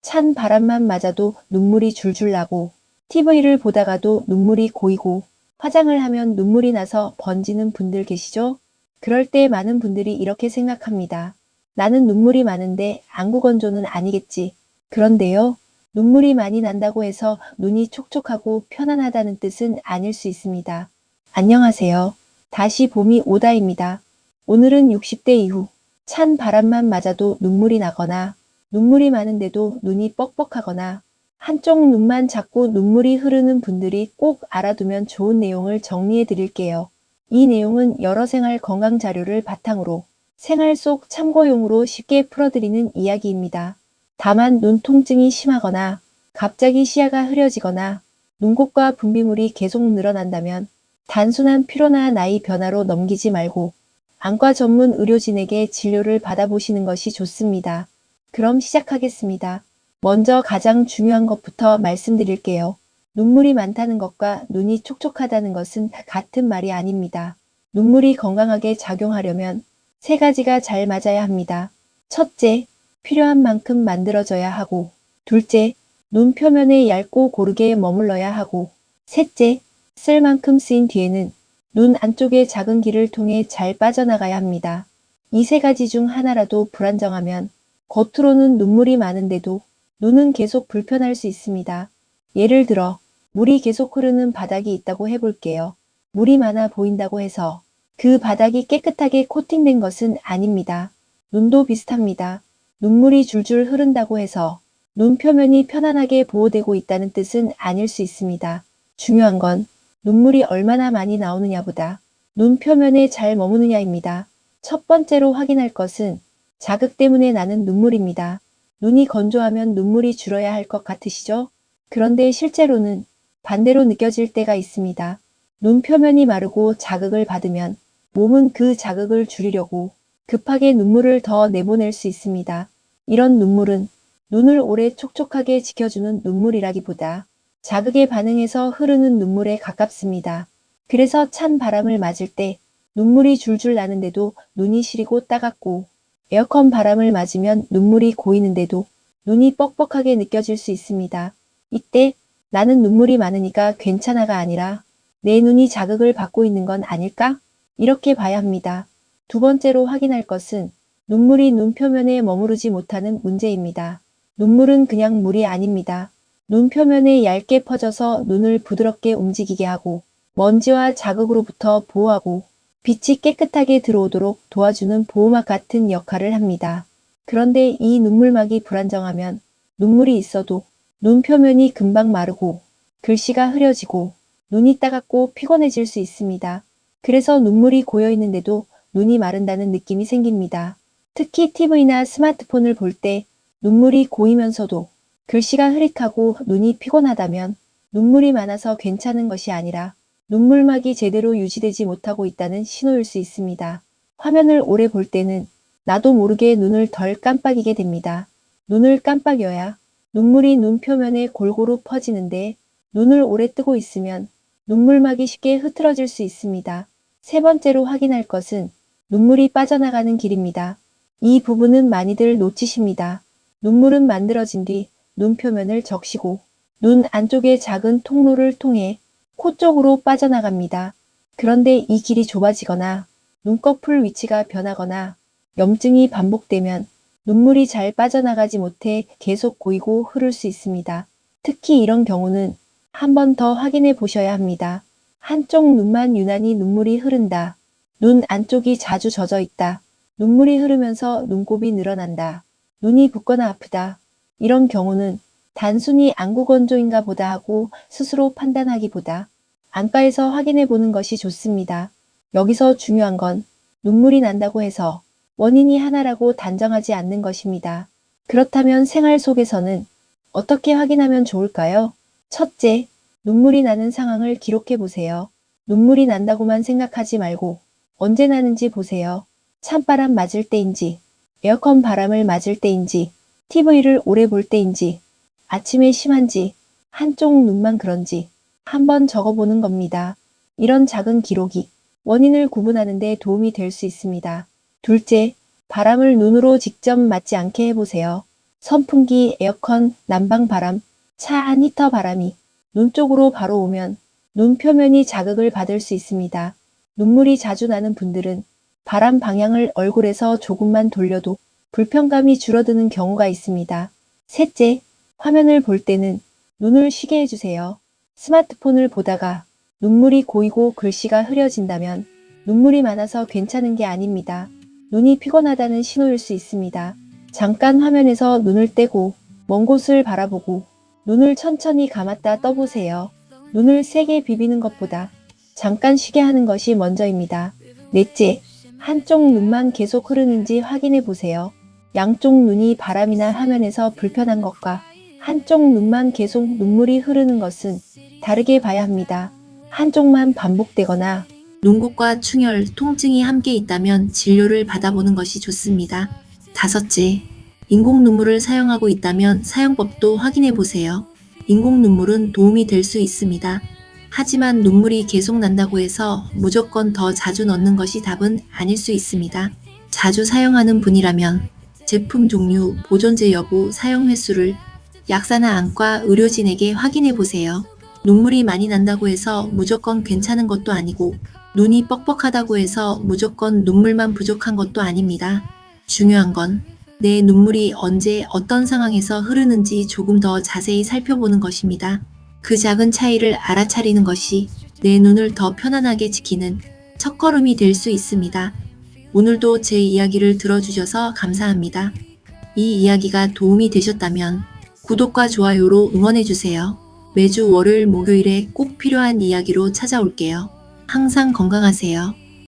찬 바람만 맞아도 눈물이 줄줄 나고, TV를 보다가도 눈물이 고이고, 화장을 하면 눈물이 나서 번지는 분들 계시죠? 그럴 때 많은 분들이 이렇게 생각합니다. 나는 눈물이 많은데 안구 건조는 아니겠지. 그런데요, 눈물이 많이 난다고 해서 눈이 촉촉하고 편안하다는 뜻은 아닐 수 있습니다. 안녕하세요. 다시 봄이 오다입니다. 오늘은 60대 이후 찬 바람만 맞아도 눈물이 나거나 눈물이 많은데도 눈이 뻑뻑하거나 한쪽 눈만 자꾸 눈물이 흐르는 분들이 꼭 알아두면 좋은 내용을 정리해 드릴게요. 이 내용은 여러 생활 건강 자료를 바탕으로 생활 속 참고용으로 쉽게 풀어드리는 이야기입니다. 다만 눈 통증이 심하거나 갑자기 시야가 흐려지거나 눈곱과 분비물이 계속 늘어난다면 단순한 피로나 나이 변화로 넘기지 말고 안과 전문 의료진에게 진료를 받아보시는 것이 좋습니다. 그럼 시작하겠습니다. 먼저 가장 중요한 것부터 말씀드릴게요. 눈물이 많다는 것과 눈이 촉촉하다는 것은 같은 말이 아닙니다. 눈물이 건강하게 작용하려면 세 가지가 잘 맞아야 합니다. 첫째, 필요한 만큼 만들어져야 하고, 둘째, 눈 표면에 얇고 고르게 머물러야 하고, 셋째, 쓸 만큼 쓰인 뒤에는 눈 안쪽의 작은 길을 통해 잘 빠져나가야 합니다. 이 세 가지 중 하나라도 불안정하면 겉으로는 눈물이 많은데도 눈은 계속 불편할 수 있습니다. 예를 들어 물이 계속 흐르는 바닥이 있다고 해볼게요. 물이 많아 보인다고 해서 그 바닥이 깨끗하게 코팅된 것은 아닙니다. 눈도 비슷합니다. 눈물이 줄줄 흐른다고 해서 눈 표면이 편안하게 보호되고 있다는 뜻은 아닐 수 있습니다. 중요한 건 눈물이 얼마나 많이 나오느냐보다 눈 표면에 잘 머무느냐입니다. 첫 번째로 확인할 것은 자극 때문에 나는 눈물입니다. 눈이 건조하면 눈물이 줄어야 할 것 같으시죠? 그런데 실제로는 반대로 느껴질 때가 있습니다. 눈 표면이 마르고 자극을 받으면 몸은 그 자극을 줄이려고 급하게 눈물을 더 내보낼 수 있습니다. 이런 눈물은 눈을 오래 촉촉하게 지켜주는 눈물이라기보다 자극에 반응해서 흐르는 눈물에 가깝습니다. 그래서 찬 바람을 맞을 때 눈물이 줄줄 나는데도 눈이 시리고 따갑고 에어컨 바람을 맞으면 눈물이 고이는데도 눈이 뻑뻑하게 느껴질 수 있습니다. 이때 나는 눈물이 많으니까 괜찮아가 아니라 내 눈이 자극을 받고 있는 건 아닐까? 이렇게 봐야 합니다. 두 번째로 확인할 것은 눈물이 눈 표면에 머무르지 못하는 문제입니다. 눈물은 그냥 물이 아닙니다. 눈 표면에 얇게 퍼져서 눈을 부드럽게 움직이게 하고 먼지와 자극으로부터 보호하고 빛이 깨끗하게 들어오도록 도와주는 보호막 같은 역할을 합니다. 그런데 이 눈물막이 불안정하면 눈물이 있어도 눈 표면이 금방 마르고 글씨가 흐려지고 눈이 따갑고 피곤해질 수 있습니다. 그래서 눈물이 고여 있는데도 눈이 마른다는 느낌이 생깁니다. 특히 TV나 스마트폰을 볼 때 눈물이 고이면서도 글씨가 흐릿하고 눈이 피곤하다면 눈물이 많아서 괜찮은 것이 아니라 눈물막이 제대로 유지되지 못하고 있다는 신호일 수 있습니다. 화면을 오래 볼 때는 나도 모르게 눈을 덜 깜빡이게 됩니다. 눈을 깜빡여야 눈물이 눈 표면에 골고루 퍼지는데 눈을 오래 뜨고 있으면 눈물막이 쉽게 흐트러질 수 있습니다. 세 번째로 확인할 것은 눈물이 빠져나가는 길입니다. 이 부분은 많이들 놓치십니다. 눈물은 만들어진 뒤 눈 표면을 적시고 눈 안쪽의 작은 통로를 통해 코 쪽으로 빠져나갑니다. 그런데 이 길이 좁아지거나 눈꺼풀 위치가 변하거나 염증이 반복되면 눈물이 잘 빠져나가지 못해 계속 고이고 흐를 수 있습니다. 특히 이런 경우는 한 번 더 확인해 보셔야 합니다. 한쪽 눈만 유난히 눈물이 흐른다. 눈 안쪽이 자주 젖어 있다. 눈물이 흐르면서 눈곱이 늘어난다. 눈이 붓거나 아프다. 이런 경우는 단순히 안구 건조인가 보다 하고 스스로 판단하기보다 안과에서 확인해 보는 것이 좋습니다. 여기서 중요한 건 눈물이 난다고 해서 원인이 하나라고 단정하지 않는 것입니다. 그렇다면 생활 속에서는 어떻게 확인하면 좋을까요? 첫째, 눈물이 나는 상황을 기록해 보세요. 눈물이 난다고만 생각하지 말고 언제 나는지 보세요. 찬바람 맞을 때인지, 에어컨 바람을 맞을 때인지, TV를 오래 볼 때인지, 아침에 심한지, 한쪽 눈만 그런지 한번 적어보는 겁니다. 이런 작은 기록이 원인을 구분하는 데 도움이 될 수 있습니다. 둘째, 바람을 눈으로 직접 맞지 않게 해보세요. 선풍기, 에어컨, 난방바람, 차 안 히터 바람이 눈 쪽으로 바로 오면 눈 표면이 자극을 받을 수 있습니다. 눈물이 자주 나는 분들은 바람 방향을 얼굴에서 조금만 돌려도 불편감이 줄어드는 경우가 있습니다. 셋째, 화면을 볼 때는 눈을 쉬게 해주세요. 스마트폰을 보다가 눈물이 고이고 글씨가 흐려진다면 눈물이 많아서 괜찮은 게 아닙니다. 눈이 피곤하다는 신호일 수 있습니다. 잠깐 화면에서 눈을 떼고 먼 곳을 바라보고 눈을 천천히 감았다 떠보세요. 눈을 세게 비비는 것보다 잠깐 쉬게 하는 것이 먼저입니다. 넷째, 한쪽 눈만 계속 흐르는지 확인해 보세요. 양쪽 눈이 바람이나 화면에서 불편한 것과 한쪽 눈만 계속 눈물이 흐르는 것은 다르게 봐야 합니다. 한쪽만 반복되거나 눈곱과 충혈, 통증이 함께 있다면 진료를 받아보는 것이 좋습니다. 다섯째, 인공 눈물을 사용하고 있다면 사용법도 확인해 보세요. 인공 눈물은 도움이 될 수 있습니다. 하지만 눈물이 계속 난다고 해서 무조건 더 자주 넣는 것이 답은 아닐 수 있습니다. 자주 사용하는 분이라면 제품 종류, 보존제 여부, 사용 횟수를 약사나 안과 의료진에게 확인해 보세요. 눈물이 많이 난다고 해서 무조건 괜찮은 것도 아니고 눈이 뻑뻑하다고 해서 무조건 눈물만 부족한 것도 아닙니다. 중요한 건 내 눈물이 언제 어떤 상황에서 흐르는지 조금 더 자세히 살펴보는 것입니다. 그 작은 차이를 알아차리는 것이 내 눈을 더 편안하게 지키는 첫걸음이 될 수 있습니다. 오늘도 제 이야기를 들어주셔서 감사합니다. 이 이야기가 도움이 되셨다면 구독과 좋아요로 응원해주세요. 매주 월요일, 목요일에 꼭 필요한 이야기로 찾아올게요. 항상 건강하세요.